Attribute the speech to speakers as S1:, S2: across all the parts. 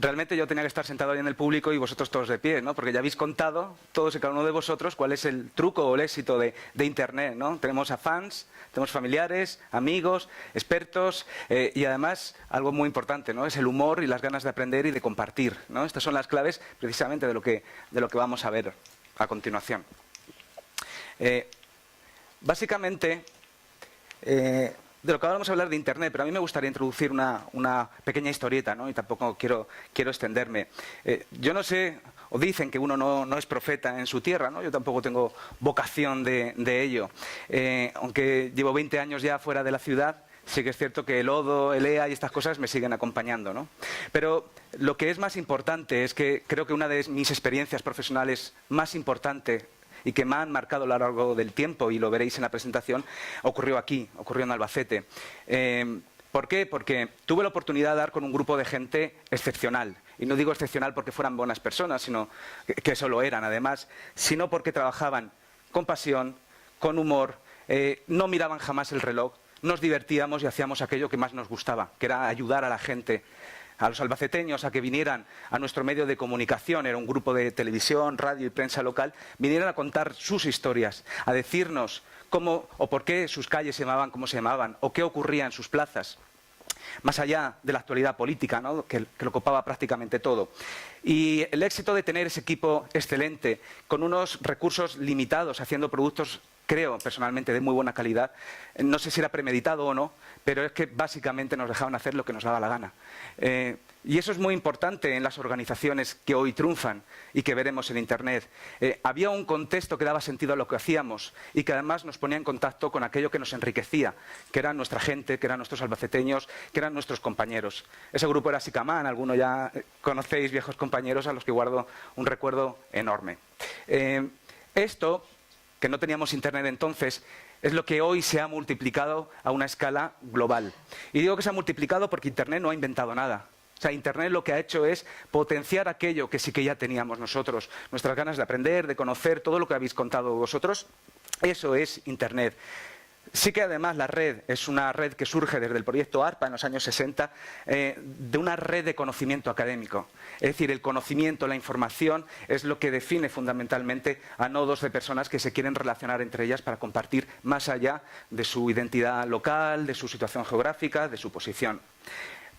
S1: realmente yo tenía que estar sentado ahí en el público y vosotros todos de pie, ¿no? Porque ya habéis contado, todos y cada uno de vosotros, cuál es el truco o el éxito de Internet, ¿no? Tenemos a fans, tenemos familiares, amigos, expertos y además algo muy importante, ¿no? Es el humor y las ganas de aprender y de compartir, ¿no? Estas son las claves precisamente de lo que vamos a ver a continuación. Básicamente, de lo que ahora vamos a hablar de Internet, pero a mí me gustaría introducir una pequeña historieta, ¿no? Y tampoco quiero extenderme. Yo no sé, o dicen que uno no es profeta en su tierra, ¿no? Yo tampoco tengo vocación de ello. Aunque llevo 20 años ya fuera de la ciudad, sí que es cierto que el lodo, el EA y estas cosas me siguen acompañando, ¿no? Pero lo que es más importante es que creo que una de mis experiencias profesionales más importantes y que me han marcado a lo largo del tiempo, y lo veréis en la presentación, ocurrió aquí, ocurrió en Albacete. ¿Por qué? Porque tuve la oportunidad de dar con un grupo de gente excepcional. Y no digo excepcional porque fueran buenas personas, sino que eso lo eran además, sino porque trabajaban con pasión, con humor, no miraban jamás el reloj, nos divertíamos y hacíamos aquello que más nos gustaba, que era ayudar a la gente, a los albaceteños, a que vinieran a nuestro medio de comunicación, era un grupo de televisión, radio y prensa local, vinieran a contar sus historias, a decirnos cómo o por qué sus calles se llamaban como se llamaban, o qué ocurría en sus plazas, más allá de la actualidad política, ¿no? que lo copaba prácticamente todo. Y el éxito de tener ese equipo excelente, con unos recursos limitados, haciendo productos, creo personalmente, de muy buena calidad, no sé si era premeditado o no, pero es que básicamente nos dejaban hacer lo que nos daba la gana. Y eso es muy importante en las organizaciones que hoy triunfan y que veremos en Internet. Había un contexto que daba sentido a lo que hacíamos y que además nos ponía en contacto con aquello que nos enriquecía, que era nuestra gente, que eran nuestros albaceteños, que eran nuestros compañeros. Ese grupo era Sicamán, algunos ya conocéis, viejos compañeros a los que guardo un recuerdo enorme. Esto, que no teníamos Internet entonces, es lo que hoy se ha multiplicado a una escala global. Y digo que se ha multiplicado porque Internet no ha inventado nada. O sea, Internet lo que ha hecho es potenciar aquello que sí que ya teníamos nosotros. Nuestras ganas de aprender, de conocer, todo lo que habéis contado vosotros, eso es Internet. Sí que además la red es una red que surge desde el proyecto ARPA en los años 60, de una red de conocimiento académico. Es decir, el conocimiento, la información es lo que define fundamentalmente a nodos de personas que se quieren relacionar entre ellas para compartir más allá de su identidad local, de su situación geográfica, de su posición.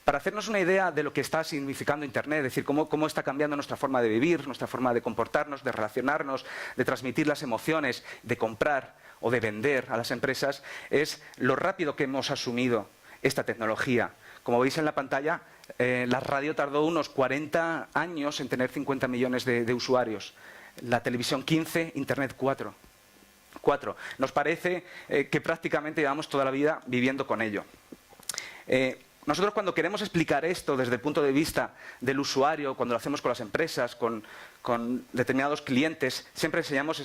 S1: Para hacernos una idea de lo que está significando Internet, es decir, cómo está cambiando nuestra forma de vivir, nuestra forma de comportarnos, de relacionarnos, de transmitir las emociones, de comprar o de vender a las empresas, es lo rápido que hemos asumido esta tecnología. Como veis en la pantalla, la radio tardó unos 40 años en tener 50 millones de usuarios. La televisión 15, Internet 4. Nos parece que prácticamente llevamos toda la vida viviendo con ello. Nosotros cuando queremos explicar esto desde el punto de vista del usuario, cuando lo hacemos con las empresas, con determinados clientes, siempre enseñamos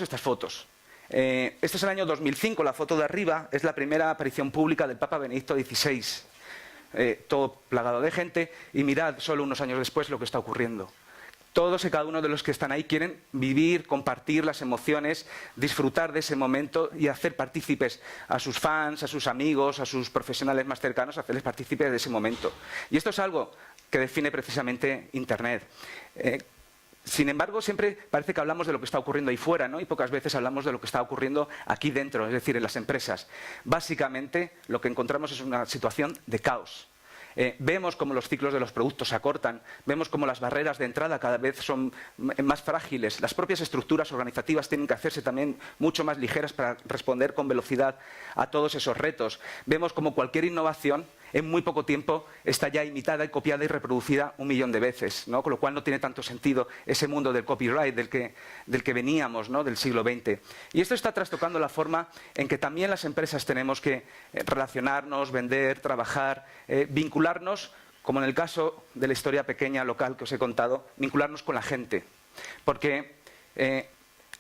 S1: estas fotos. Este es el año 2005, la foto de arriba es la primera aparición pública del Papa Benedicto XVI. Todo plagado de gente y mirad solo unos años después lo que está ocurriendo. Todos y cada uno de los que están ahí quieren vivir, compartir las emociones, disfrutar de ese momento y hacer partícipes a sus fans, a sus amigos, a sus profesionales más cercanos, hacerles partícipes de ese momento. Y esto es algo que define precisamente Internet. Sin embargo, siempre parece que hablamos de lo que está ocurriendo ahí fuera, ¿no? Y pocas veces hablamos de lo que está ocurriendo aquí dentro, es decir, en las empresas. Básicamente, lo que encontramos es una situación de caos. Vemos cómo los ciclos de los productos se acortan, vemos cómo las barreras de entrada cada vez son más frágiles, las propias estructuras organizativas tienen que hacerse también mucho más ligeras para responder con velocidad a todos esos retos. Vemos cómo cualquier innovación en muy poco tiempo está ya imitada y copiada y reproducida 1 millón de veces, ¿no? Con lo cual no tiene tanto sentido ese mundo del copyright del que veníamos, ¿no? Del siglo XX. Y esto está trastocando la forma en que también las empresas tenemos que relacionarnos, vender, trabajar, vincularnos, como en el caso de la historia pequeña local que os he contado, vincularnos con la gente. Porque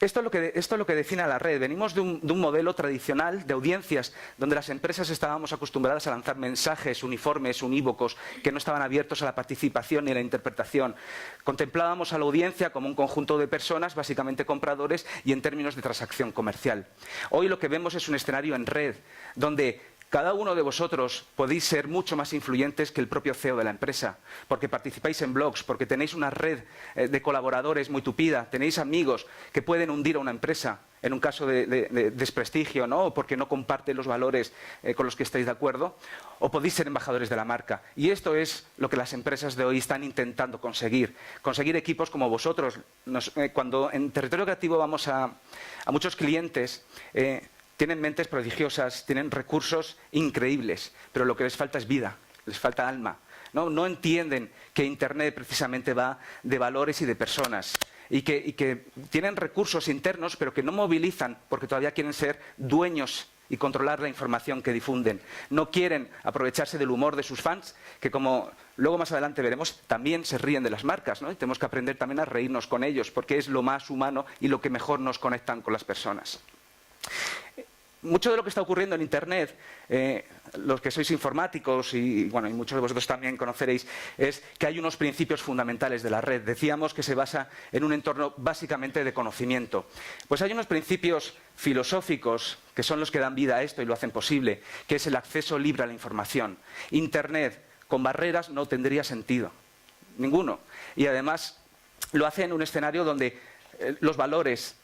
S1: esto es lo que define a la red. Venimos de un modelo tradicional de audiencias donde las empresas estábamos acostumbradas a lanzar mensajes uniformes, unívocos, que no estaban abiertos a la participación ni a la interpretación. Contemplábamos a la audiencia como un conjunto de personas, básicamente compradores, y en términos de transacción comercial. Hoy lo que vemos es un escenario en red, donde Cada uno de vosotros podéis ser mucho más influyentes que el propio CEO de la empresa, porque participáis en blogs, porque tenéis una red de colaboradores muy tupida, tenéis amigos que pueden hundir a una empresa en un caso de desprestigio, ¿no? O porque no comparte los valores con los que estáis de acuerdo, o podéis ser embajadores de la marca. Y esto es lo que las empresas de hoy están intentando conseguir. Conseguir equipos como vosotros. Cuando en Territorio Creativo vamos a muchos clientes, tienen mentes prodigiosas, tienen recursos increíbles, pero lo que les falta es vida, les falta alma. No entienden que Internet precisamente va de valores y de personas. Y que tienen recursos internos, pero que no movilizan porque todavía quieren ser dueños y controlar la información que difunden. No quieren aprovecharse del humor de sus fans, que como luego más adelante veremos, también se ríen de las marcas, ¿no? Y tenemos que aprender también a reírnos con ellos, porque es lo más humano y lo que mejor nos conectan con las personas. Mucho de lo que está ocurriendo en Internet, los que sois informáticos y muchos de vosotros también conoceréis, es que hay unos principios fundamentales de la red. Decíamos que se basa en un entorno básicamente de conocimiento. Pues hay unos principios filosóficos que son los que dan vida a esto y lo hacen posible, que es el acceso libre a la información. Internet con barreras no tendría sentido, ninguno. Y además lo hace en un escenario donde los valores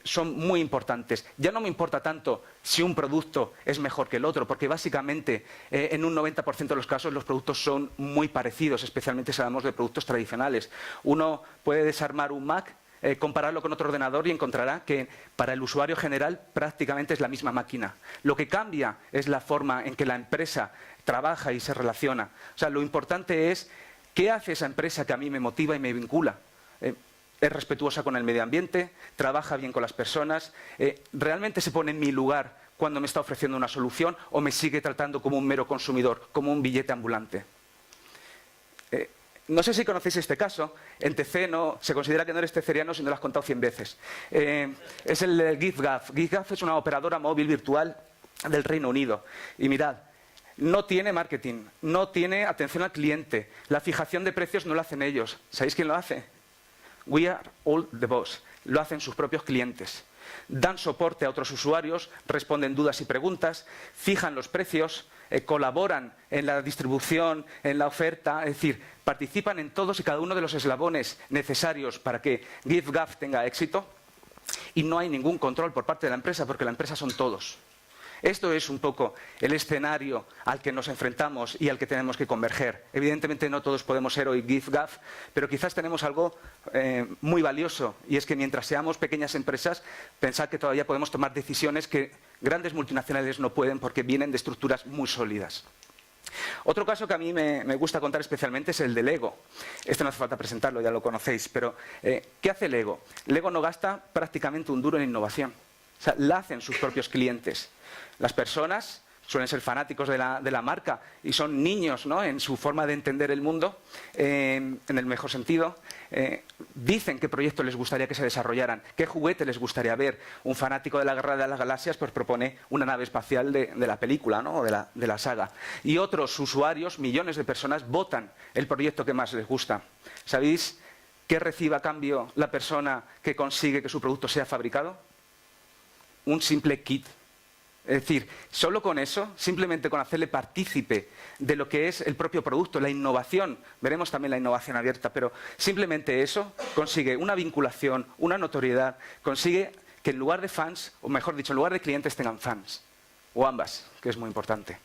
S1: son muy importantes. Ya no me importa tanto si un producto es mejor que el otro, porque básicamente en un 90% de los casos los productos son muy parecidos, especialmente si hablamos de productos tradicionales. Uno puede desarmar un Mac, compararlo con otro ordenador y encontrará que para el usuario general prácticamente es la misma máquina. Lo que cambia es la forma en que la empresa trabaja y se relaciona. O sea, lo importante es qué hace esa empresa que a mí me motiva y me vincula. Es respetuosa con el medio ambiente, trabaja bien con las personas, realmente se pone en mi lugar cuando me está ofreciendo una solución o me sigue tratando como un mero consumidor, como un billete ambulante. No sé si conocéis este caso, en TC se considera que no eres teceriano si no lo has contado 100 veces. Es el de giffgaff. Giffgaff es una operadora móvil virtual del Reino Unido. Y mirad, no tiene marketing, no tiene atención al cliente, la fijación de precios no lo hacen ellos. ¿Sabéis quién lo hace? We are all the boss. Lo hacen sus propios clientes. Dan soporte a otros usuarios, responden dudas y preguntas, fijan los precios, colaboran en la distribución, en la oferta, es decir, participan en todos y cada uno de los eslabones necesarios para que giffgaff tenga éxito y no hay ningún control por parte de la empresa porque la empresa son todos. Esto es un poco el escenario al que nos enfrentamos y al que tenemos que converger. Evidentemente no todos podemos ser hoy giffgaff, pero quizás tenemos algo muy valioso y es que mientras seamos pequeñas empresas, pensad que todavía podemos tomar decisiones que grandes multinacionales no pueden porque vienen de estructuras muy sólidas. Otro caso que a mí me gusta contar especialmente es el de Lego. Este no hace falta presentarlo, ya lo conocéis, pero ¿qué hace Lego? Lego no gasta prácticamente un duro en innovación. O sea, la hacen sus propios clientes. Las personas suelen ser fanáticos de la marca y son niños, ¿no?, en su forma de entender el mundo, en el mejor sentido. Dicen qué proyectos les gustaría que se desarrollaran, qué juguete les gustaría ver. Un fanático de la Guerra de las Galaxias pues propone una nave espacial de la película, ¿no?, o de la saga. Y otros usuarios, millones de personas, votan el proyecto que más les gusta. ¿Sabéis qué recibe a cambio la persona que consigue que su producto sea fabricado? Un simple kit. Es decir, solo con eso, simplemente con hacerle partícipe de lo que es el propio producto, la innovación, veremos también la innovación abierta, pero simplemente eso consigue una vinculación, una notoriedad, consigue que en lugar de fans, o mejor dicho, en lugar de clientes tengan fans, o ambas, que es muy importante.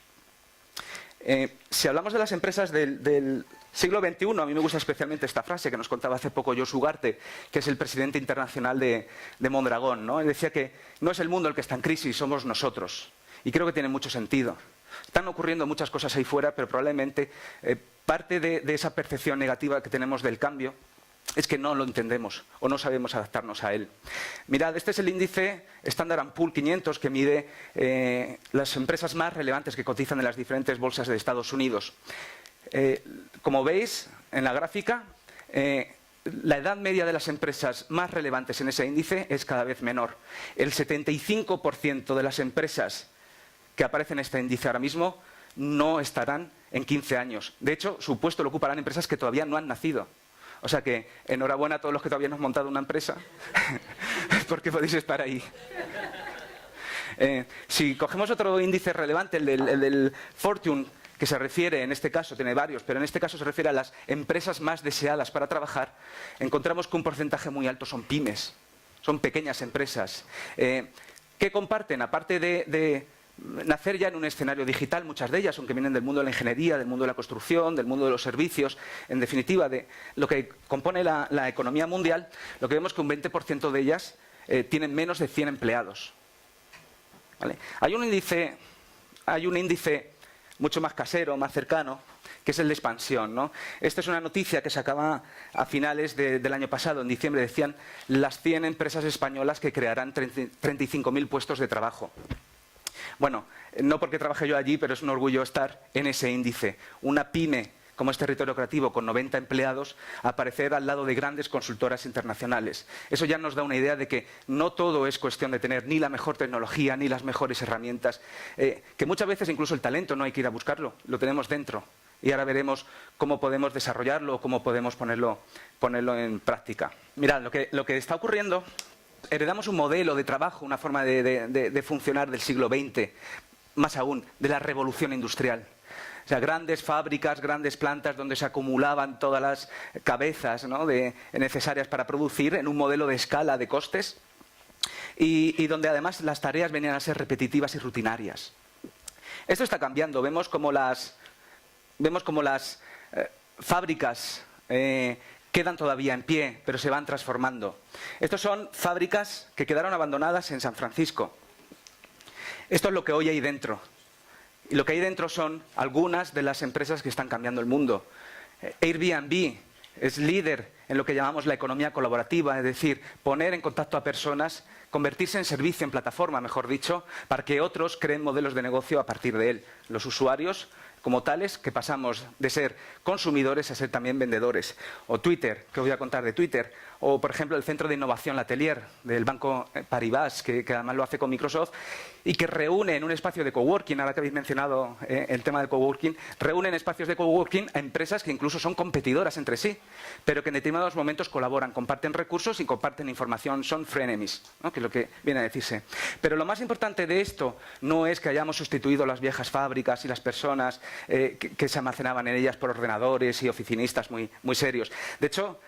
S1: Si hablamos de las empresas del siglo XXI, a mí me gusta especialmente esta frase que nos contaba hace poco Josu Ugarte, que es el presidente internacional de Mondragón, ¿no? Él decía que no es el mundo el que está en crisis, somos nosotros. Y creo que tiene mucho sentido. Están ocurriendo muchas cosas ahí fuera, pero probablemente parte de esa percepción negativa que tenemos del cambio es que no lo entendemos o no sabemos adaptarnos a él. Mirad, este es el índice Standard & Poor's 500 que mide las empresas más relevantes que cotizan en las diferentes bolsas de Estados Unidos. Como veis en la gráfica, la edad media de las empresas más relevantes en ese índice es cada vez menor. El 75% de las empresas que aparecen en este índice ahora mismo no estarán en 15 años. De hecho, su puesto lo ocuparán empresas que todavía no han nacido. O sea que, enhorabuena a todos los que todavía no han montado una empresa, porque podéis estar ahí. Si cogemos otro índice relevante, el del Fortune, que se refiere, en este caso, tiene varios, pero en este caso se refiere a las empresas más deseadas para trabajar, encontramos que un porcentaje muy alto son pymes, son pequeñas empresas. ¿Qué comparten? Aparte de nacer ya en un escenario digital, muchas de ellas, aunque vienen del mundo de la ingeniería, del mundo de la construcción, del mundo de los servicios, en definitiva, de lo que compone la economía mundial, lo que vemos es que un 20% de ellas tienen menos de 100 empleados. ¿Vale? Hay un índice mucho más casero, más cercano, que es el de expansión, ¿no? Esta es una noticia que se acaba a finales del año pasado, en diciembre, decían las 100 empresas españolas que crearán 35.000 puestos de trabajo. Bueno, no porque trabaje yo allí, pero es un orgullo estar en ese índice. Una pyme, como es Territorio Creativo, con 90 empleados, aparecer al lado de grandes consultoras internacionales. Eso ya nos da una idea de que no todo es cuestión de tener ni la mejor tecnología, ni las mejores herramientas, que muchas veces incluso el talento no hay que ir a buscarlo, lo tenemos dentro. Y ahora veremos cómo podemos desarrollarlo o cómo podemos ponerlo en práctica. Mirad, lo que está ocurriendo, heredamos un modelo de trabajo, una forma de funcionar del siglo XX, más aún, de la revolución industrial. O sea, grandes fábricas, grandes plantas donde se acumulaban todas las cabezas, ¿no?, necesarias para producir en un modelo de escala de costes y donde además las tareas venían a ser repetitivas y rutinarias. Esto está cambiando. Vemos como las fábricas quedan todavía en pie, pero se van transformando. Estas son fábricas que quedaron abandonadas en San Francisco. Esto es lo que hoy hay dentro. Y lo que hay dentro son algunas de las empresas que están cambiando el mundo. Airbnb es líder en lo que llamamos la economía colaborativa, es decir, poner en contacto a personas, convertirse en servicio, en plataforma, mejor dicho, para que otros creen modelos de negocio a partir de él. Los usuarios, como tales, que pasamos de ser consumidores a ser también vendedores. O Twitter, que os voy a contar de Twitter. O, por ejemplo, el Centro de Innovación L'Atelier, del Banco Paribas, que además lo hace con Microsoft, y que reúne en un espacio de coworking, ahora que habéis mencionado el tema del coworking, reúne en espacios de coworking a empresas que incluso son competidoras entre sí, pero que en determinados momentos colaboran, comparten recursos y comparten información, son frenemies, ¿no?, que es lo que viene a decirse. Pero lo más importante de esto no es que hayamos sustituido las viejas fábricas y las personas que se almacenaban en ellas por ordenadores y oficinistas muy serios. De hecho,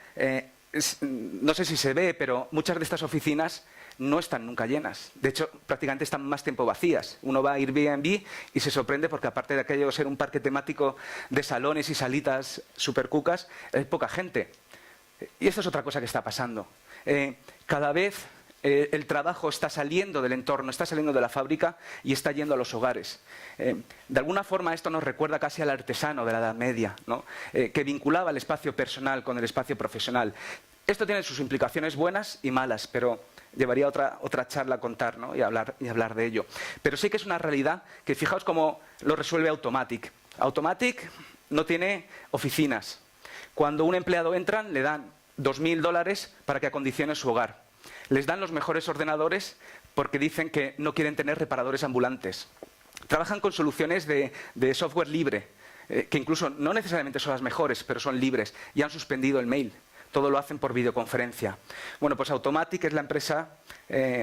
S1: no sé si se ve, pero muchas de estas oficinas no están nunca llenas. De hecho, prácticamente están más tiempo vacías. Uno va a Airbnb y se sorprende porque, aparte de aquello ser un parque temático de salones y salitas super cucas, hay poca gente. Y esto es otra cosa que está pasando. Cada vez el trabajo está saliendo del entorno, está saliendo de la fábrica y está yendo a los hogares. De alguna forma esto nos recuerda casi al artesano de la Edad Media, ¿no?, que vinculaba el espacio personal con el espacio profesional. Esto tiene sus implicaciones buenas y malas, pero llevaría otra charla a contar, ¿no?, y hablar de ello. Pero sí que es una realidad que, fijaos cómo lo resuelve Automattic. Automattic no tiene oficinas. Cuando un empleado entra, le dan $2.000 para que acondicione su hogar. Les dan los mejores ordenadores porque dicen que no quieren tener reparadores ambulantes. Trabajan con soluciones de software libre, que incluso no necesariamente son las mejores, pero son libres, y han suspendido el mail. Todo lo hacen por videoconferencia. Bueno, pues Automattic es la empresa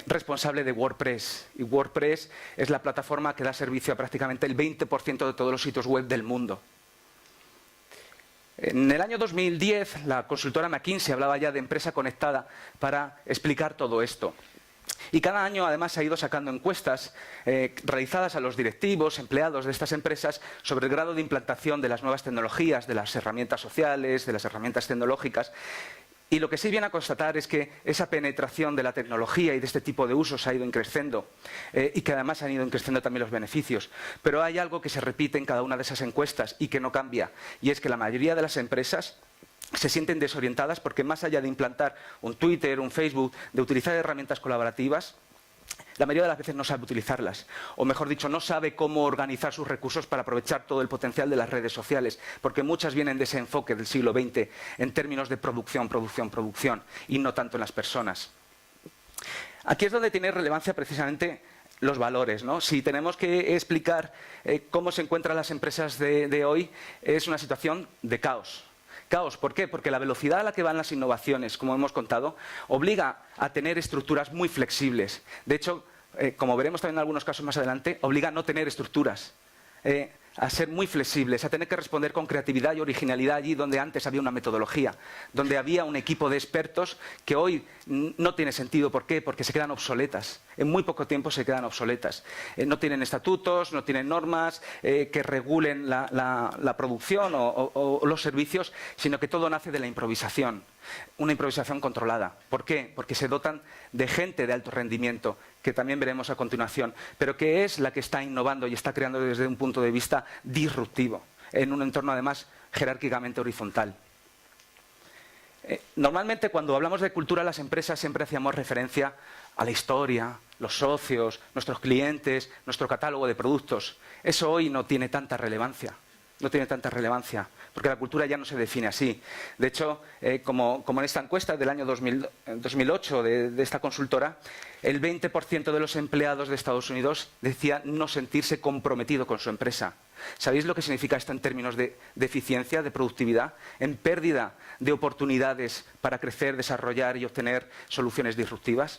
S1: responsable de WordPress. Y WordPress es la plataforma que da servicio a prácticamente el 20% de todos los sitios web del mundo. En el año 2010, la consultora McKinsey hablaba ya de empresa conectada para explicar todo esto. Y cada año, además, se ha ido sacando encuestas realizadas a los directivos, empleados de estas empresas, sobre el grado de implantación de las nuevas tecnologías, de las herramientas sociales, de las herramientas tecnológicas. Y lo que sí viene a constatar es que esa penetración de la tecnología y de este tipo de usos ha ido creciendo y que además han ido creciendo también los beneficios. Pero hay algo que se repite en cada una de esas encuestas y que no cambia, y es que la mayoría de las empresas se sienten desorientadas porque, más allá de implantar un Twitter, un Facebook, de utilizar herramientas colaborativas, la mayoría de las veces no sabe utilizarlas, o mejor dicho, no sabe cómo organizar sus recursos para aprovechar todo el potencial de las redes sociales, porque muchas vienen de ese enfoque del siglo XX en términos de producción, y no tanto en las personas. Aquí es donde tiene relevancia precisamente los valores, ¿no? Si tenemos que explicar cómo se encuentran las empresas de hoy, es una situación de caos. Caos, ¿por qué? Porque la velocidad a la que van las innovaciones, como hemos contado, obliga a tener estructuras muy flexibles. De hecho, como veremos también en algunos casos más adelante, obliga a no tener estructuras, a ser muy flexibles, a tener que responder con creatividad y originalidad allí donde antes había una metodología, donde había un equipo de expertos que hoy no tiene sentido. ¿Por qué? Porque se quedan obsoletas. En muy poco tiempo se quedan obsoletas. No tienen estatutos, no tienen normas que regulen la producción o los servicios, sino que todo nace de la improvisación. Una improvisación controlada. ¿Por qué? Porque se dotan de gente de alto rendimiento, que también veremos a continuación, pero que es la que está innovando y está creando desde un punto de vista disruptivo, en un entorno además jerárquicamente horizontal. Normalmente cuando hablamos de cultura en las empresas siempre hacíamos referencia a la historia, los socios, nuestros clientes, nuestro catálogo de productos. Eso hoy no tiene tanta relevancia. No tiene tanta relevancia, porque la cultura ya no se define así. De hecho, como en esta encuesta del año 2008 de esta consultora, el 20% de los empleados de Estados Unidos decía no sentirse comprometido con su empresa. ¿Sabéis lo que significa esto en términos de eficiencia, de productividad? En pérdida de oportunidades para crecer, desarrollar y obtener soluciones disruptivas.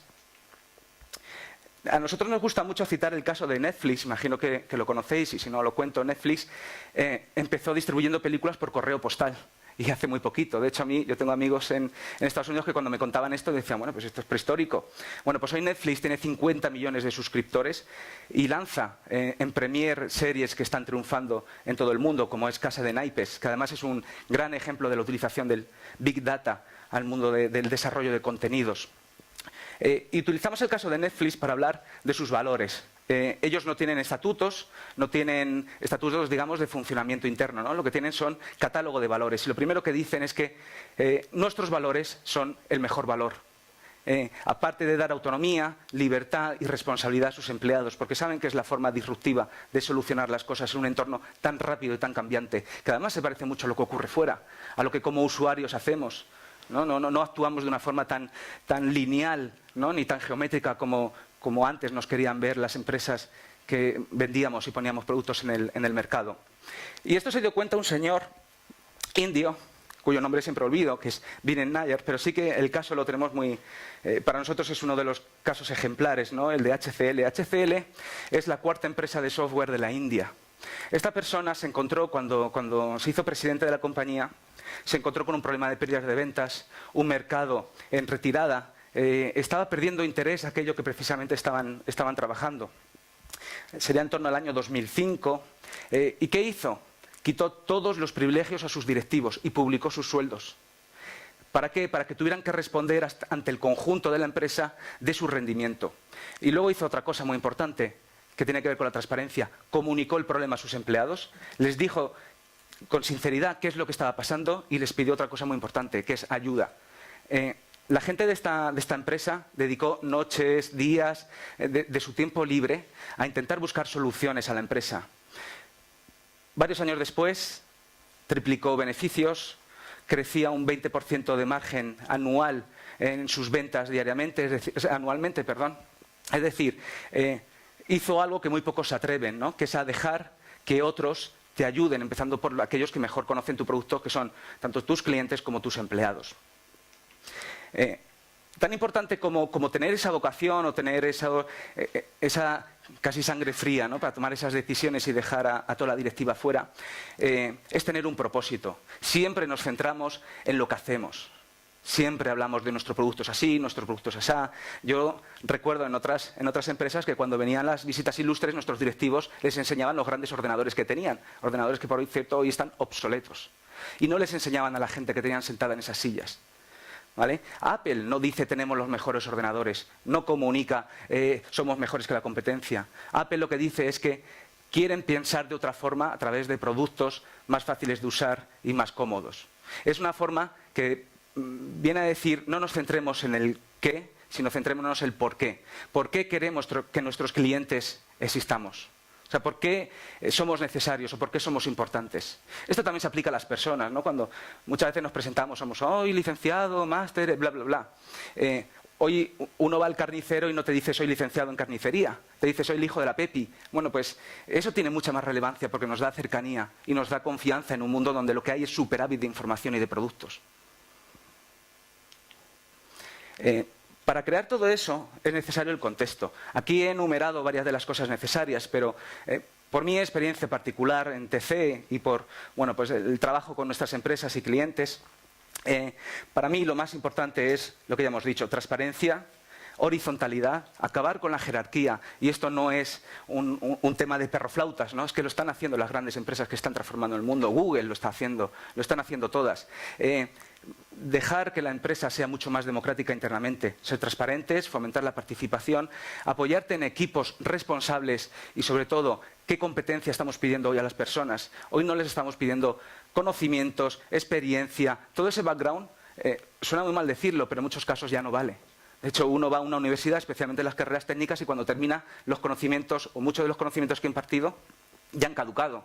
S1: A nosotros nos gusta mucho citar el caso de Netflix, imagino que lo conocéis y si no lo cuento. Netflix empezó distribuyendo películas por correo postal y hace muy poquito. De hecho, yo tengo amigos en Estados Unidos que cuando me contaban esto decían, bueno, pues esto es prehistórico. Bueno, pues hoy Netflix tiene 50 millones de suscriptores y lanza en Premiere series que están triunfando en todo el mundo, como es Casa de Naipes, que además es un gran ejemplo de la utilización del Big Data al mundo del desarrollo de contenidos. Y utilizamos el caso de Netflix para hablar de sus valores. Ellos no tienen estatutos, digamos, de funcionamiento interno, ¿no? Lo que tienen son catálogo de valores. Y lo primero que dicen es que nuestros valores son el mejor valor. Aparte de dar autonomía, libertad y responsabilidad a sus empleados, porque saben que es la forma disruptiva de solucionar las cosas en un entorno tan rápido y tan cambiante, que además se parece mucho a lo que ocurre fuera, a lo que como usuarios hacemos. No actuamos de una forma tan lineal, ¿no? Ni tan geométrica como antes nos querían ver las empresas que vendíamos y poníamos productos en el mercado. Y esto se dio cuenta un señor indio, cuyo nombre siempre olvido, que es Viren Nair, pero sí que el caso lo tenemos muy... para nosotros es uno de los casos ejemplares, ¿no? El de HCL. HCL es la cuarta empresa de software de la India. Esta persona se encontró, cuando se hizo presidente de la compañía, se encontró con un problema de pérdidas de ventas, un mercado en retirada, estaba perdiendo interés aquello que precisamente estaban trabajando. Sería en torno al año 2005. ¿Y qué hizo? Quitó todos los privilegios a sus directivos y publicó sus sueldos. ¿Para qué? Para que tuvieran que responder ante el conjunto de la empresa de su rendimiento. Y luego hizo otra cosa muy importante, que tiene que ver con la transparencia. Comunicó el problema a sus empleados, les dijo con sinceridad qué es lo que estaba pasando y les pidió otra cosa muy importante, que es ayuda. La gente de esta empresa dedicó noches, días de su tiempo libre a intentar buscar soluciones a la empresa. Varios años después, triplicó beneficios, crecía un 20% de margen anual en sus ventas anualmente. Es decir, hizo algo que muy pocos se atreven, ¿no? Que es a dejar que otros te ayuden, empezando por aquellos que mejor conocen tu producto, que son tanto tus clientes como tus empleados. Tan importante como tener esa vocación o tener esa casi sangre fría, ¿no? Para tomar esas decisiones y dejar a toda la directiva fuera, es tener un propósito. Siempre nos centramos en lo que hacemos. Siempre hablamos de nuestro producto es así, nuestro producto es asá. Yo recuerdo en otras empresas que cuando venían las visitas ilustres, nuestros directivos les enseñaban los grandes ordenadores que tenían. Ordenadores que por cierto hoy están obsoletos. Y no les enseñaban a la gente que tenían sentada en esas sillas. ¿Vale? Apple no dice tenemos los mejores ordenadores, no comunica somos mejores que la competencia. Apple lo que dice es que quieren pensar de otra forma a través de productos más fáciles de usar y más cómodos. Es una forma que viene a decir no nos centremos en el qué, sino centrémonos en el por qué. ¿Por qué queremos que nuestros clientes existamos? O sea, ¿por qué somos necesarios o por qué somos importantes? Esto también se aplica a las personas, ¿no? Cuando muchas veces nos presentamos, somos hoy licenciado, máster, bla, bla, bla. Hoy uno va al carnicero y no te dice soy licenciado en carnicería, te dice soy el hijo de la Pepi. Bueno, pues eso tiene mucha más relevancia porque nos da cercanía y nos da confianza en un mundo donde lo que hay es superávit de información y de productos. Para crear todo eso es necesario el contexto. Aquí he enumerado varias de las cosas necesarias, pero por mi experiencia particular en TC y por pues el trabajo con nuestras empresas y clientes, para mí lo más importante es lo que ya hemos dicho: transparencia, horizontalidad, acabar con la jerarquía. Y esto no es un tema de perroflautas, ¿no? Es que lo están haciendo las grandes empresas que están transformando el mundo. Google lo está haciendo, lo están haciendo todas. Dejar que la empresa sea mucho más democrática internamente, ser transparentes, fomentar la participación, apoyarte en equipos responsables y, sobre todo, qué competencia estamos pidiendo hoy a las personas. Hoy no les estamos pidiendo conocimientos, experiencia, todo ese background. Suena muy mal decirlo, pero en muchos casos ya no vale. De hecho, uno va a una universidad, especialmente en las carreras técnicas, y cuando termina, los conocimientos, o muchos de los conocimientos que he impartido, ya han caducado.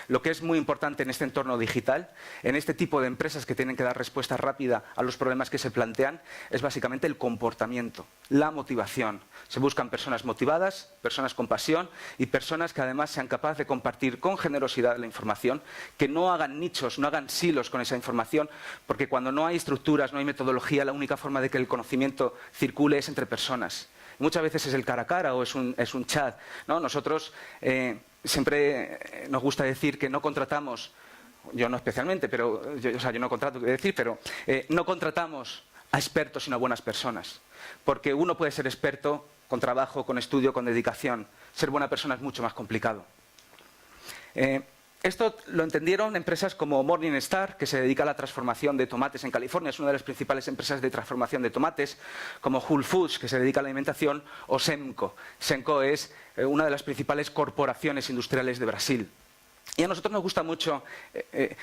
S1: Lo que es muy importante en este entorno digital, en este tipo de empresas que tienen que dar respuesta rápida a los problemas que se plantean, es básicamente el comportamiento, la motivación. Se buscan personas motivadas, personas con pasión y personas que además sean capaces de compartir con generosidad la información, que no hagan nichos, no hagan silos con esa información, porque cuando no hay estructuras, no hay metodología, la única forma de que el conocimiento circule es entre personas. Muchas veces es el cara a cara o es un chat, ¿no? Nosotros siempre nos gusta decir que no contratamos, yo no especialmente, pero yo no contrato, quiero decir, pero no contratamos a expertos sino a buenas personas. Porque uno puede ser experto con trabajo, con estudio, con dedicación. Ser buena persona es mucho más complicado. Esto lo entendieron empresas como Morningstar, que se dedica a la transformación de tomates en California, es una de las principales empresas de transformación de tomates, como Whole Foods, que se dedica a la alimentación, o Semco. Semco es una de las principales corporaciones industriales de Brasil. Y a nosotros nos gusta mucho,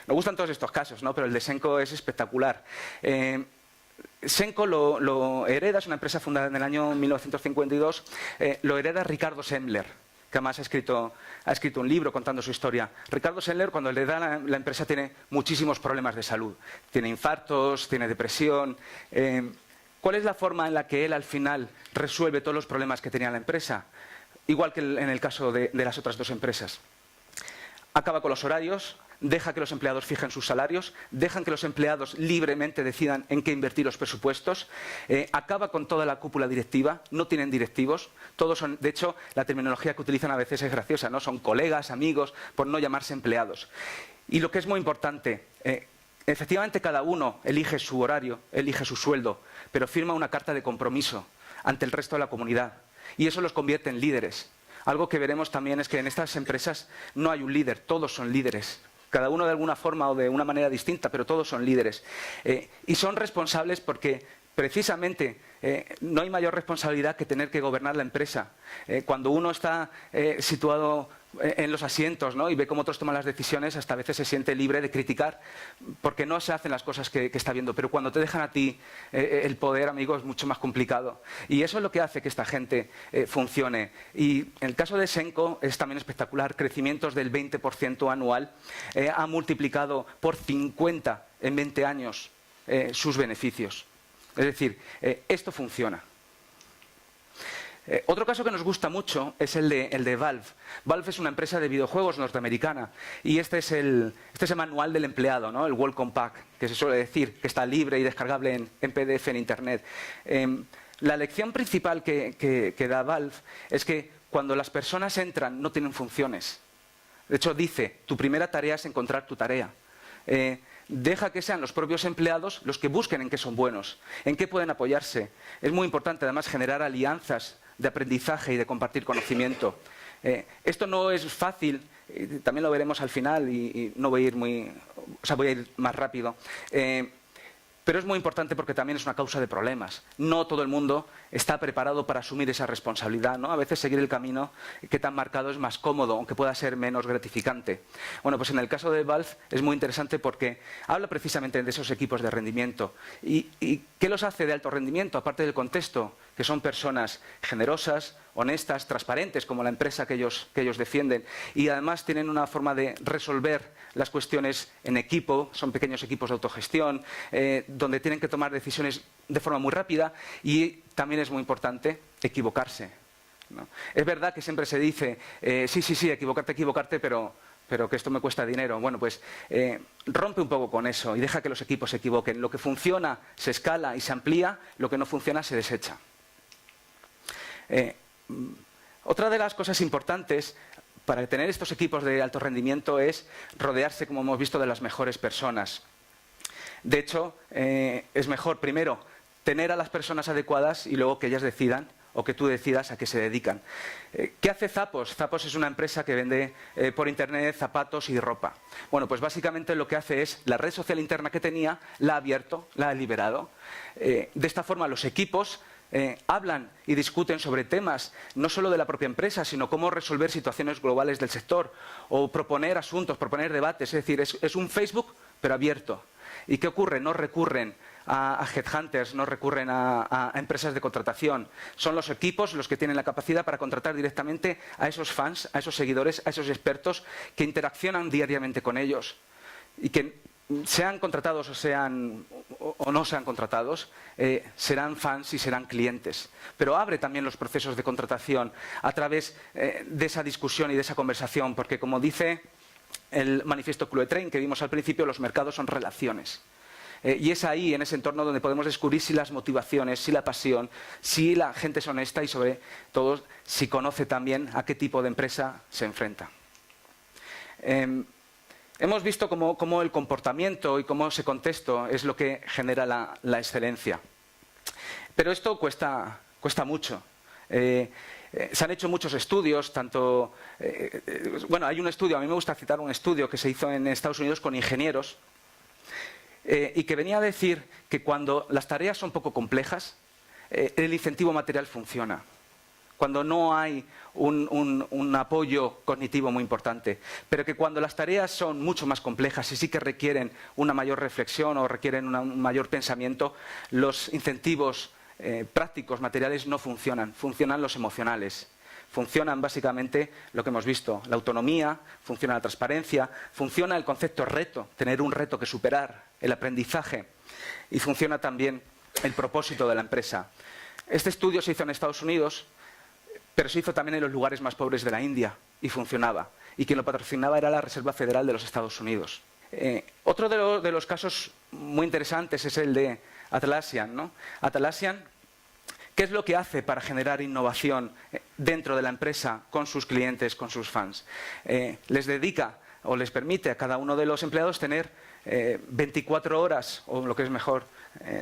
S1: nos gustan todos estos casos, ¿no? Pero el de Semco es espectacular. Semco lo hereda, es una empresa fundada en el año 1952, lo hereda Ricardo Semler, que además ha escrito un libro contando su historia. Ricardo Semler, cuando le da la empresa, tiene muchísimos problemas de salud. Tiene infartos, tiene depresión. ¿Cuál es la forma en la que él al final resuelve todos los problemas que tenía la empresa? Igual que en el caso de las otras dos empresas. Acaba con los horarios, deja que los empleados fijen sus salarios, dejan que los empleados libremente decidan en qué invertir los presupuestos, acaba con toda la cúpula directiva, no tienen directivos, todos son, de hecho, la terminología que utilizan a veces es graciosa, ¿no? Son colegas, amigos, por no llamarse empleados. Y lo que es muy importante, efectivamente cada uno elige su horario, elige su sueldo, pero firma una carta de compromiso ante el resto de la comunidad. Y eso los convierte en líderes. Algo que veremos también es que en estas empresas no hay un líder, todos son líderes. Cada uno de alguna forma o de una manera distinta, pero todos son líderes. Y son responsables porque precisamente no hay mayor responsabilidad que tener que gobernar la empresa. Cuando uno está situado en los asientos, ¿no? Y ve cómo otros toman las decisiones, hasta a veces se siente libre de criticar porque no se hacen las cosas que está viendo. Pero cuando te dejan a ti el poder, amigo, es mucho más complicado. Y eso es lo que hace que esta gente funcione. Y en el caso de Semco es también espectacular. Crecimientos del 20% anual. Ha multiplicado por 50 en 20 años sus beneficios. Es decir, esto funciona. Otro caso que nos gusta mucho es el de Valve. Valve es una empresa de videojuegos norteamericana y este es el manual del empleado, ¿no? El Welcome Pack, que se suele decir, que está libre y descargable en PDF en Internet. La lección principal que da Valve es que cuando las personas entran no tienen funciones. De hecho, dice, tu primera tarea es encontrar tu tarea. Deja que sean los propios empleados los que busquen en qué son buenos, en qué pueden apoyarse. Es muy importante, además, generar alianzas de aprendizaje y de compartir conocimiento. Esto no es fácil, también lo veremos al final y no voy a ir voy a ir más rápido. Pero es muy importante porque también es una causa de problemas. No todo el mundo está preparado para asumir esa responsabilidad, ¿no? A veces seguir el camino que tan marcado es más cómodo, aunque pueda ser menos gratificante. Bueno, pues en el caso de Valve es muy interesante porque habla precisamente de esos equipos de rendimiento. ¿Y qué los hace de alto rendimiento? Aparte del contexto, que son personas generosas, honestas, transparentes, como la empresa que ellos defienden, y además tienen una forma de resolver las cuestiones en equipo, son pequeños equipos de autogestión, donde tienen que tomar decisiones de forma muy rápida y también es muy importante equivocarse, ¿no? Es verdad que siempre se dice, sí, equivocarte, pero pero que esto me cuesta dinero. Bueno, pues rompe un poco con eso y deja que los equipos se equivoquen. Lo que funciona se escala y se amplía, lo que no funciona se desecha. Otra de las cosas importantes para tener estos equipos de alto rendimiento es rodearse, como hemos visto, de las mejores personas. De hecho, es mejor primero tener a las personas adecuadas y luego que ellas decidan o que tú decidas a qué se dedican. ¿Qué hace Zappos? Zappos es una empresa que vende por internet zapatos y ropa. Bueno, pues básicamente lo que hace es la red social interna que tenía, la ha abierto, la ha liberado. De esta forma los equipos hablan y discuten sobre temas no solo de la propia empresa, sino cómo resolver situaciones globales del sector o proponer asuntos, proponer debates. Es decir, es un Facebook pero abierto. ¿Y qué ocurre? No recurren a headhunters, no recurren a empresas de contratación. Son los equipos los que tienen la capacidad para contratar directamente a esos fans, a esos seguidores, a esos expertos que interaccionan diariamente con ellos y que sean contratados o no sean contratados, serán fans y serán clientes. Pero abre también los procesos de contratación a través de esa discusión y de esa conversación, porque como dice el manifiesto Clue Train que vimos al principio, los mercados son relaciones. Y es ahí, en ese entorno, donde podemos descubrir si las motivaciones, si la pasión, si la gente es honesta y, sobre todo, si conoce también a qué tipo de empresa se enfrenta. Hemos visto cómo el comportamiento y cómo ese contexto es lo que genera la excelencia. Pero esto cuesta mucho. Se han hecho muchos estudios, bueno, hay un estudio, a mí me gusta citar un estudio que se hizo en Estados Unidos con ingenieros, y que venía a decir que cuando las tareas son poco complejas, el incentivo material funciona. Cuando no hay un apoyo cognitivo muy importante. Pero que cuando las tareas son mucho más complejas y sí que requieren una mayor reflexión o requieren un mayor pensamiento, los incentivos prácticos, materiales, no funcionan. Funcionan los emocionales. Funcionan básicamente lo que hemos visto, la autonomía, funciona la transparencia, funciona el concepto reto, tener un reto que superar, el aprendizaje, y funciona también el propósito de la empresa. Este estudio se hizo en Estados Unidos, pero se hizo también en los lugares más pobres de la India, y funcionaba. Y quien lo patrocinaba era la Reserva Federal de los Estados Unidos. Otro de los casos muy interesantes es el de Atlassian, ¿no? Atlassian, ¿qué es lo que hace para generar innovación dentro de la empresa con sus clientes, con sus fans? Les dedica o les permite a cada uno de los empleados tener 24 horas, o lo que es mejor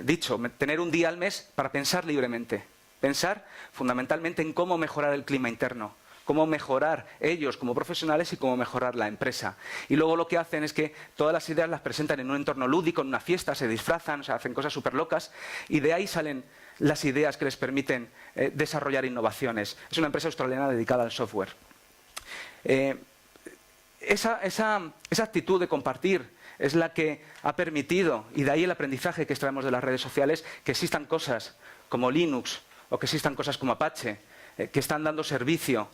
S1: dicho, tener un día al mes para pensar libremente. Pensar fundamentalmente en cómo mejorar el clima interno, cómo mejorar ellos como profesionales y cómo mejorar la empresa. Y luego lo que hacen es que todas las ideas las presentan en un entorno lúdico, en una fiesta, se disfrazan, o sea, hacen cosas súper locas, y de ahí salen las ideas que les permiten desarrollar innovaciones. Es una empresa australiana dedicada al software. Esa actitud de compartir es la que ha permitido, y de ahí el aprendizaje que extraemos de las redes sociales, que existan cosas como Linux o que existan cosas como Apache, que están dando servicio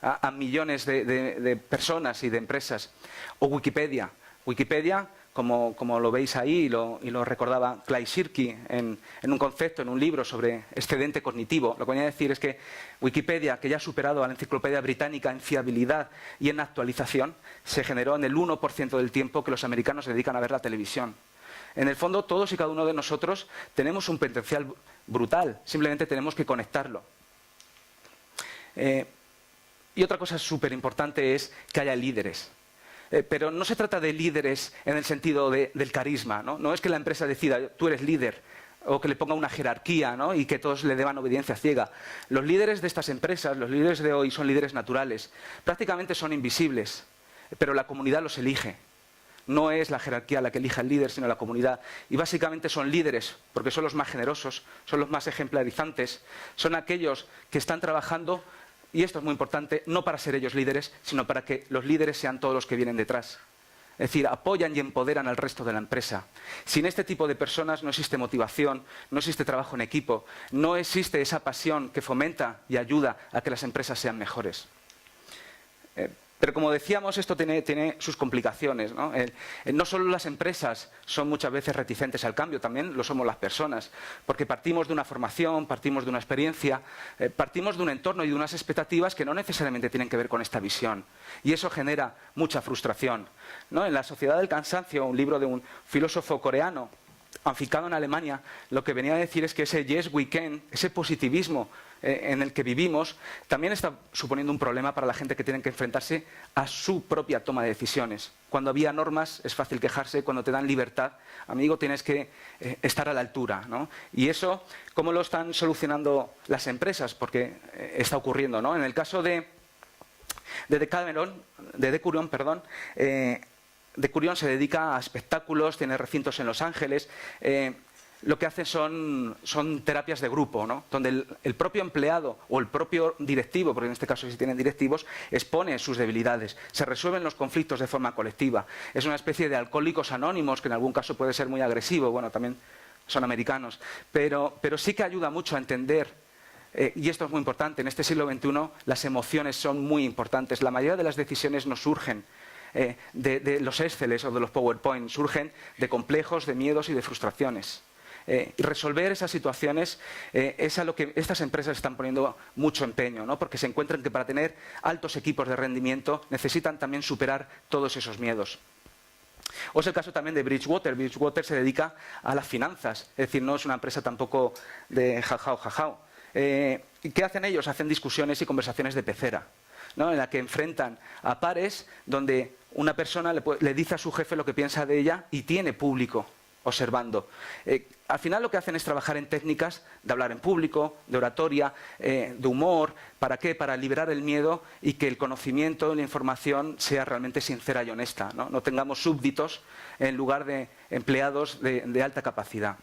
S1: a millones de personas y de empresas. O Wikipedia. Wikipedia, como lo veis ahí, y lo recordaba Clay Shirky en un concepto, en un libro sobre excedente cognitivo. Lo que venía a decir es que Wikipedia, que ya ha superado a la Enciclopedia Británica en fiabilidad y en actualización, se generó en el 1% del tiempo que los americanos dedican a ver la televisión. En el fondo, todos y cada uno de nosotros tenemos un potencial brutal, simplemente tenemos que conectarlo. Y otra cosa súper importante es que haya líderes. Pero no se trata de líderes en el sentido del carisma, ¿no? No es que la empresa decida, tú eres líder, o que le ponga una jerarquía, ¿no? Y que todos le deban obediencia ciega. Los líderes de estas empresas, los líderes de hoy, son líderes naturales. Prácticamente son invisibles, pero la comunidad los elige. No es la jerarquía la que elija el líder, sino la comunidad. Y básicamente son líderes, porque son los más generosos, son los más ejemplarizantes, son aquellos que están trabajando, y esto es muy importante, no para ser ellos líderes, sino para que los líderes sean todos los que vienen detrás. Es decir, apoyan y empoderan al resto de la empresa. Sin este tipo de personas no existe motivación, no existe trabajo en equipo, no existe esa pasión que fomenta y ayuda a que las empresas sean mejores. Pero como decíamos, esto tiene sus complicaciones, ¿no? No solo las empresas son muchas veces reticentes al cambio, también lo somos las personas, porque partimos de una formación, partimos de una experiencia, partimos de un entorno y de unas expectativas que no necesariamente tienen que ver con esta visión. Y eso genera mucha frustración, ¿no? En La sociedad del cansancio, un libro de un filósofo coreano, afincado en Alemania, lo que venía a decir es que ese yes we can, ese positivismo en el que vivimos, también está suponiendo un problema para la gente que tiene que enfrentarse a su propia toma de decisiones. Cuando había normas es fácil quejarse, cuando te dan libertad, amigo, tienes que estar a la altura, ¿no? Y eso, ¿cómo lo están solucionando las empresas? Porque está ocurriendo, ¿no? En el caso de Decurion, Decurion se dedica a espectáculos, tiene recintos en Los Ángeles. Lo que hace son terapias de grupo, ¿no? Donde el propio empleado o el propio directivo, porque en este caso sí tienen directivos, expone sus debilidades. Se resuelven los conflictos de forma colectiva. Es una especie de alcohólicos anónimos, que en algún caso puede ser muy agresivo, bueno, también son americanos, pero sí que ayuda mucho a entender, y esto es muy importante, en este siglo XXI las emociones son muy importantes. La mayoría de las decisiones no surgen de los Exceles o de los PowerPoint, surgen de complejos, de miedos y de frustraciones. Y resolver esas situaciones es a lo que estas empresas están poniendo mucho empeño, ¿no? Porque se encuentran que para tener altos equipos de rendimiento necesitan también superar todos esos miedos. O es el caso también de Bridgewater. Bridgewater se dedica a las finanzas, es decir, no es una empresa tampoco de jajao, jajao. ¿Qué hacen ellos? Hacen discusiones y conversaciones de pecera, ¿no? En la que enfrentan a pares donde una persona le dice a su jefe lo que piensa de ella y tiene público observando. Al final lo que hacen es trabajar en técnicas de hablar en público, de oratoria, de humor. ¿Para qué? Para liberar el miedo y que el conocimiento y la información sea realmente sincera y honesta, ¿no? No tengamos súbditos en lugar de empleados de alta capacidad.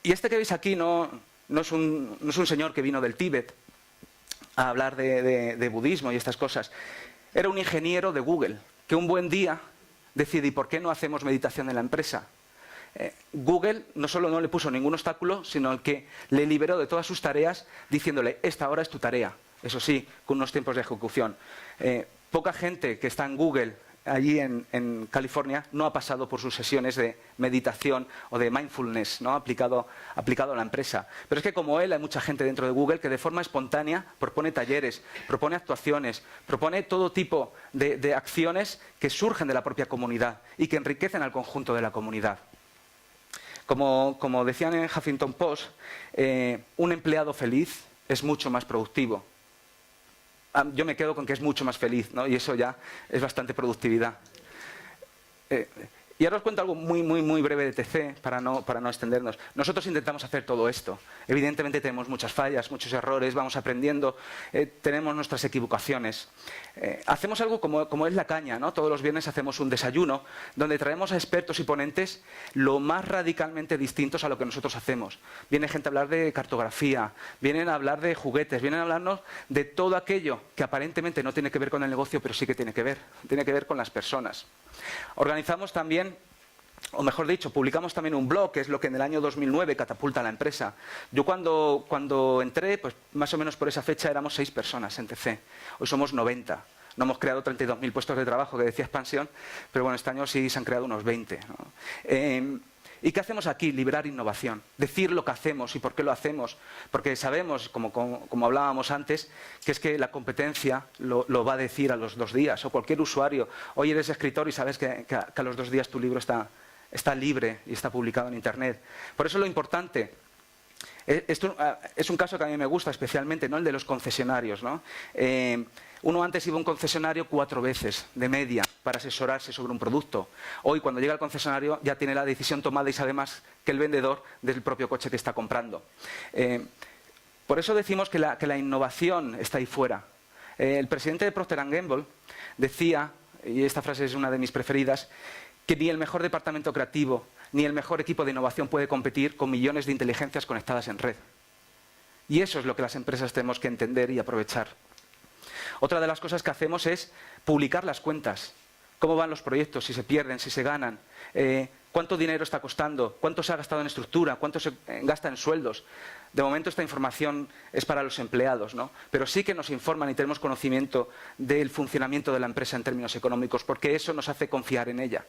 S1: Y este que veis aquí no es un señor que vino del Tíbet a hablar de budismo y estas cosas. Era un ingeniero de Google que un buen día decide, ¿y por qué no hacemos meditación en la empresa? Google no solo no le puso ningún obstáculo, sino que le liberó de todas sus tareas diciéndole, esta hora es tu tarea. Eso sí, con unos tiempos de ejecución. Poca gente que está en Google, allí en California, no ha pasado por sus sesiones de meditación o de mindfulness, ¿no? aplicado a la empresa. Pero es que como él hay mucha gente dentro de Google que de forma espontánea propone talleres, propone actuaciones, propone todo tipo de acciones que surgen de la propia comunidad y que enriquecen al conjunto de la comunidad. Como decían en Huffington Post, un empleado feliz es mucho más productivo. Yo me quedo con que es mucho más feliz, ¿no? Y eso ya es bastante productividad. Y ahora os cuento algo muy breve de TC para no extendernos. Nosotros intentamos hacer todo esto. Evidentemente tenemos muchas fallas, muchos errores, vamos aprendiendo, tenemos nuestras equivocaciones. Hacemos algo como es la caña, ¿no? Todos los viernes hacemos un desayuno donde traemos a expertos y ponentes lo más radicalmente distintos a lo que nosotros hacemos. Viene gente a hablar de cartografía, vienen a hablar de juguetes, vienen a hablarnos de todo aquello que aparentemente no tiene que ver con el negocio, pero sí que tiene que ver con las personas. Organizamos también, o mejor dicho, publicamos también un blog, que es lo que en el año 2009 catapulta a la empresa. Yo cuando entré, pues más o menos por esa fecha éramos 6 personas en TC. Hoy somos 90. No hemos creado 32.000 puestos de trabajo, que decía Expansión, pero bueno, este año sí se han creado unos 20, ¿no? ¿Y qué hacemos aquí? Liberar innovación, decir lo que hacemos y por qué lo hacemos. Porque sabemos, como hablábamos antes, que es que la competencia lo va a decir a los 2 días, o cualquier usuario. Hoy eres escritor y sabes que a los 2 días tu libro está libre y está publicado en Internet. Por eso lo importante, esto es un caso que a mí me gusta especialmente, ¿no? El de los concesionarios, ¿no? Uno antes iba a un concesionario 4 veces, de media, para asesorarse sobre un producto. Hoy, cuando llega al concesionario, ya tiene la decisión tomada y sabe más que el vendedor del propio coche que está comprando. Por eso decimos que la innovación está ahí fuera. El presidente de Procter & Gamble decía, y esta frase es una de mis preferidas, que ni el mejor departamento creativo ni el mejor equipo de innovación puede competir con millones de inteligencias conectadas en red. Y eso es lo que las empresas tenemos que entender y aprovechar. Otra de las cosas que hacemos es publicar las cuentas. Cómo van los proyectos, si se pierden, si se ganan. cuánto dinero está costando, cuánto se ha gastado en estructura, cuánto se gasta en sueldos. De momento esta información es para los empleados, ¿no? Pero sí que nos informan y tenemos conocimiento del funcionamiento de la empresa en términos económicos, porque eso nos hace confiar en ella.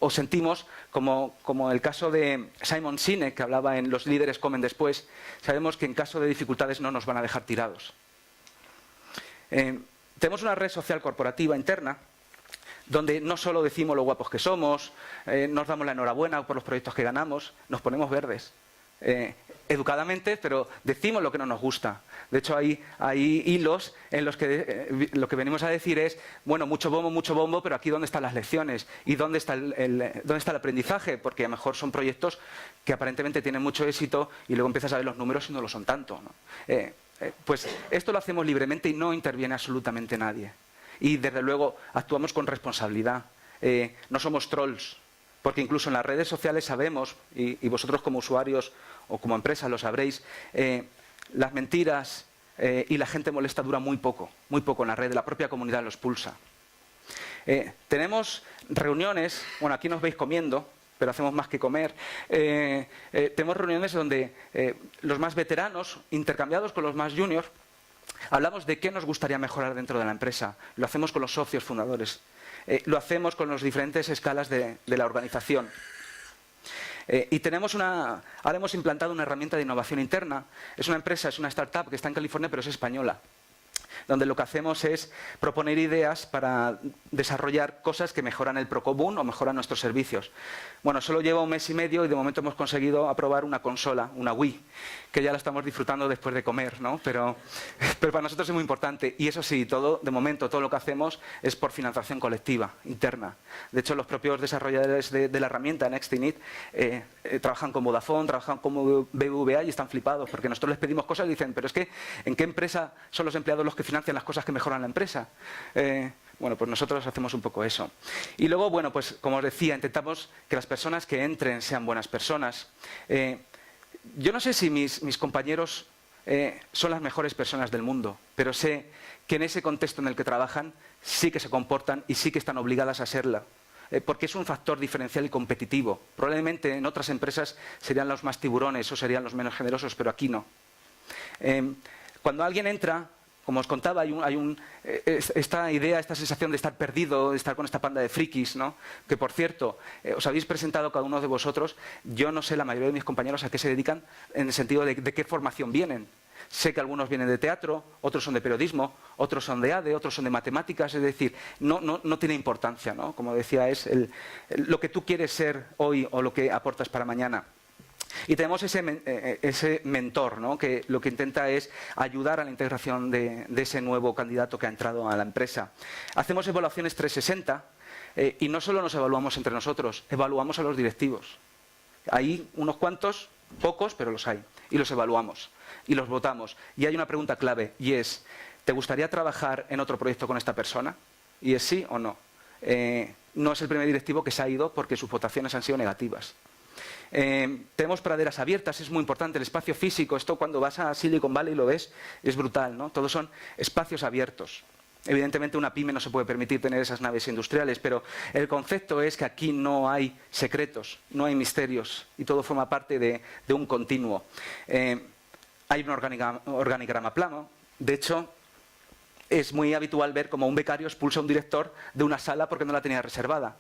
S1: O sentimos, como el caso de Simon Sinek, que hablaba en Los líderes comen después, sabemos que en caso de dificultades no nos van a dejar tirados. Tenemos una red social corporativa interna, donde no solo decimos lo guapos que somos, nos damos la enhorabuena por los proyectos que ganamos, nos ponemos verdes. Educadamente, pero decimos lo que no nos gusta. De hecho, hay hilos en los que lo que venimos a decir es, bueno, mucho bombo, pero aquí ¿dónde están las lecciones? ¿Y dónde está dónde está el aprendizaje? Porque a lo mejor son proyectos que aparentemente tienen mucho éxito y luego empiezas a ver los números y no lo son tanto, ¿no? Pues esto lo hacemos libremente y no interviene absolutamente nadie. Y desde luego actuamos con responsabilidad. No somos trolls. Porque incluso en las redes sociales sabemos, y vosotros como usuarios o como empresa lo sabréis, las mentiras y la gente molesta dura muy poco en la red, la propia comunidad los pulsa. Tenemos reuniones, bueno, aquí nos veis comiendo, pero hacemos más que comer. Tenemos reuniones donde los más veteranos, intercambiados con los más juniors, hablamos de qué nos gustaría mejorar dentro de la empresa. Lo hacemos con los socios fundadores. Lo hacemos con las diferentes escalas de la organización. Y ahora hemos implantado una herramienta de innovación interna. Es una empresa, es una startup que está en California, pero es española. Donde lo que hacemos es proponer ideas para desarrollar cosas que mejoran el procomún o mejoran nuestros servicios. Bueno, solo lleva 1 mes y medio y de momento hemos conseguido aprobar una consola, una Wii, que ya la estamos disfrutando después de comer, ¿no? Pero para nosotros es muy importante. Y eso sí, de momento, todo lo que hacemos es por financiación colectiva, interna. De hecho, los propios desarrolladores de la herramienta Nextinit trabajan con Vodafone, trabajan con BBVA y están flipados, porque nosotros les pedimos cosas y dicen, pero es que, ¿en qué empresa son los empleados los que financian las cosas que mejoran la empresa? Bueno, pues nosotros hacemos un poco eso. Y luego, bueno, pues como os decía, intentamos que las personas que entren sean buenas personas. Yo no sé si mis compañeros son las mejores personas del mundo, pero sé que en ese contexto en el que trabajan sí que se comportan y sí que están obligadas a serla. Porque es un factor diferencial y competitivo. Probablemente en otras empresas serían los más tiburones o serían los menos generosos, pero aquí no. Cuando alguien entra, como os contaba, esta idea, esta sensación de estar perdido, de estar con esta panda de frikis, ¿no? Que por cierto, os habéis presentado cada uno de vosotros. Yo no sé la mayoría de mis compañeros a qué se dedican en el sentido de qué formación vienen. Sé que algunos vienen de teatro, otros son de periodismo, otros son de ADE, otros son de matemáticas, es decir, no tiene importancia, ¿no? Como decía, es lo que tú quieres ser hoy o lo que aportas para mañana. Y tenemos ese mentor, ¿no? Que lo que intenta es ayudar a la integración de ese nuevo candidato que ha entrado a la empresa. Hacemos evaluaciones 360 y no solo nos evaluamos entre nosotros, evaluamos a los directivos. Hay unos cuantos, pocos, pero los hay. Y los evaluamos y los votamos. Y hay una pregunta clave y es, ¿te gustaría trabajar en otro proyecto con esta persona? Y es sí o no. No es el primer directivo que se ha ido porque sus votaciones han sido negativas. Tenemos praderas abiertas, es muy importante, el espacio físico. Esto cuando vas a Silicon Valley lo ves, es brutal, ¿no? Todos son espacios abiertos. Evidentemente una pyme no se puede permitir tener esas naves industriales, pero el concepto es que aquí no hay secretos, no hay misterios y todo forma parte de un continuo. Hay un organigrama plano. De hecho, es muy habitual ver como un becario expulsa a un director de una sala porque no la tenía reservada,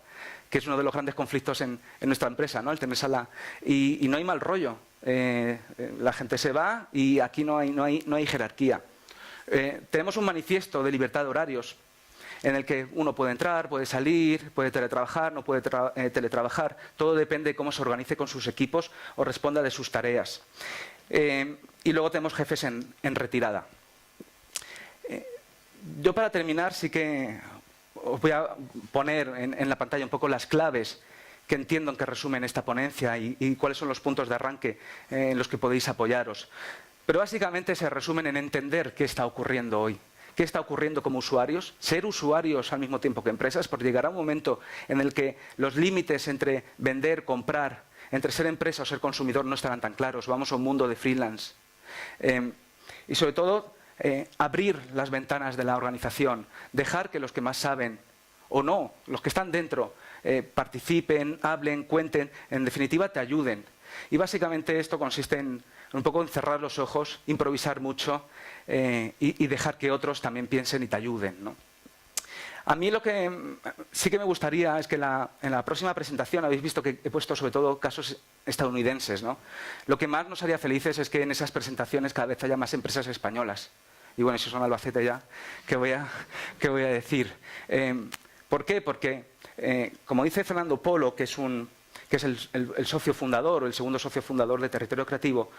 S1: que es uno de los grandes conflictos en nuestra empresa, ¿no? El tener sala. Y no hay mal rollo. La gente se va y aquí no hay jerarquía. Tenemos un manifiesto de libertad de horarios en el que uno puede entrar, puede salir, puede teletrabajar, no puede teletrabajar. Todo depende de cómo se organice con sus equipos o responda de sus tareas. Y luego tenemos jefes en retirada. Yo para terminar sí que os voy a poner en la pantalla un poco las claves que entiendo que resumen esta ponencia y cuáles son los puntos de arranque en los que podéis apoyaros. Pero básicamente se resumen en entender qué está ocurriendo hoy. ¿Qué está ocurriendo como usuarios? Ser usuarios al mismo tiempo que empresas, porque llegará un momento en el que los límites entre vender, comprar, entre ser empresa o ser consumidor no estarán tan claros. Vamos a un mundo de freelance. Y sobre todo, abrir las ventanas de la organización, dejar que los que más saben o no, los que están dentro, participen, hablen, cuenten, en definitiva te ayuden. Y básicamente esto consiste en un poco en cerrar los ojos, improvisar mucho y dejar que otros también piensen y te ayuden, ¿no? A mí lo que sí que me gustaría es que en la próxima presentación, habéis visto que he puesto sobre todo casos estadounidenses, ¿no? Lo que más nos haría felices es que en esas presentaciones cada vez haya más empresas españolas. Y bueno, si son Albacete ya, ¿qué voy a decir? ¿Por qué? Porque, como dice Fernando Polo, que es el socio fundador o el segundo socio fundador de Territorio Creativo,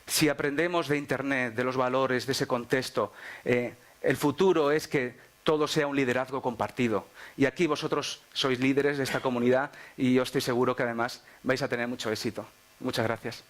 S1: si aprendemos de Internet, de los valores, de ese contexto, el futuro es que todo sea un liderazgo compartido. Y aquí vosotros sois líderes de esta comunidad y yo estoy seguro que además vais a tener mucho éxito. Muchas gracias.